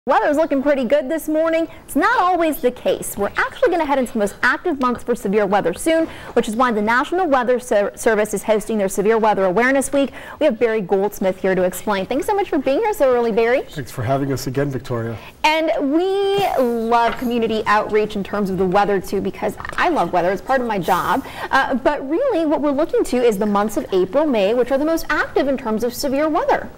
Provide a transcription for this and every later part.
Weather's looking pretty good this morning. It's not always the case. We're actually going to head into the most active months for severe weather soon, which is why the National Weather Service is hosting their Severe Weather Awareness Week. We have Barry Goldsmith here to explain. Thanks so much for being here so early, Barry. Thanks for having us again, Victoria. And we love community outreach in terms of the weather too, because I love weather. It's part of my job. But really what we're looking to is the months of April, May, which are the most active in terms of severe weather.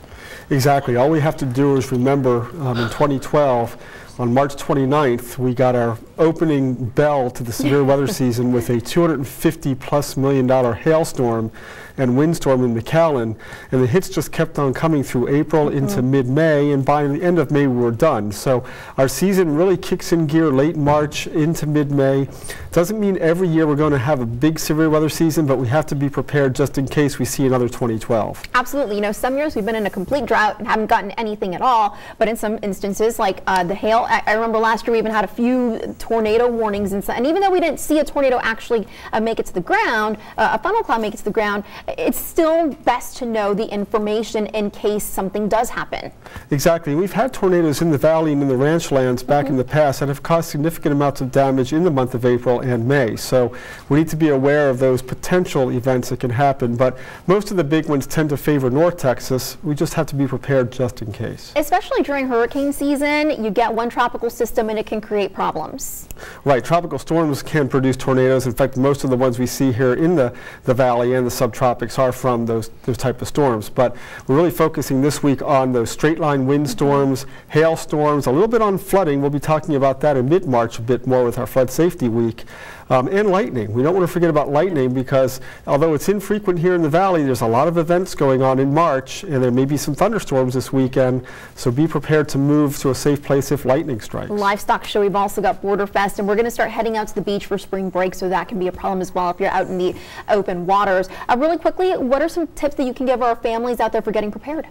Exactly. All we have to do is remember in 2012, on March 29th, we got our opening bell to the severe weather season with a $250+ million hailstorm and windstorm in McAllen, and the hits just kept on coming through April into mid-May, and by the end of May we were done. So our season really kicks in gear late March into mid-May. Doesn't mean every year we're going to have a big severe weather season, but we have to be prepared just in case we see another 2012. Absolutely. You know, some years we've been in a complete drought and haven't gotten anything at all, but in some instances, like the hail, I remember last year we even had a few tornado warnings, and even though we didn't see a tornado actually make it to the ground, a funnel cloud make it to the ground, it's still best to know the information in case something does happen. Exactly. We've had tornadoes in the valley and in the ranch lands back in the past that have caused significant amounts of damage in the month of April and May. So we need to be aware of those potential events that can happen, but most of the big ones tend to favor North Texas. We just have to be prepared just in case. Especially during hurricane season, you get one tropical system and it can create problems. Right. Tropical storms can produce tornadoes. In fact, most of the ones we see here in the valley and the subtropics are from those type of storms. But we're really focusing this week on those straight line windstorms, hailstorms, a little bit on flooding. We'll be talking about that in mid-March a bit more with our Flood Safety Week. And lightning. We don't want to forget about lightning because although it's infrequent here in the valley, there's a lot of events going on in March, and there may be some thunderstorms this weekend, so be prepared to move to a safe place if lightning strikes. Livestock show, we've also got Border Fest, and we're going to start heading out to the beach for spring break, so that can be a problem as well if you're out in the open waters. Really quickly, what are some tips that you can give our families out there for getting prepared?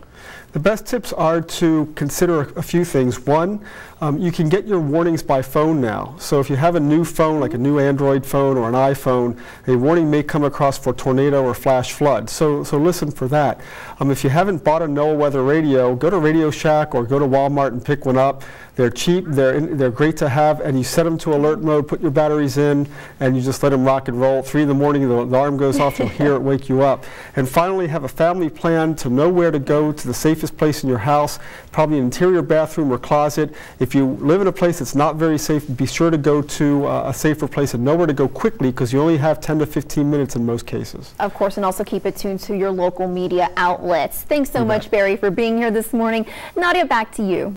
The best tips are to consider a few things. One, you can get your warnings by phone now. So if you have a new phone, like a new Android phone or an iPhone, a warning may come across for tornado or flash flood. So listen for that. If you haven't bought a NOAA weather radio, go to Radio Shack or go to Walmart and pick one up. They're cheap, they're great to have, and you set them to alert mode, put your batteries in, and you just let them rock and roll. 3 in the morning, the alarm goes off, you'll hear it wake you up. And finally, have a family plan to know where to go to the safest place in your house, probably an interior bathroom or closet. If you live in a place that's not very safe, be sure to go to a safer place and know where to go quickly, because you only have 10 to 15 minutes in most cases. Of course, and also keep it tuned to your local media outlets. Thanks so much, Barry, for being here this morning. Nadia, back to you.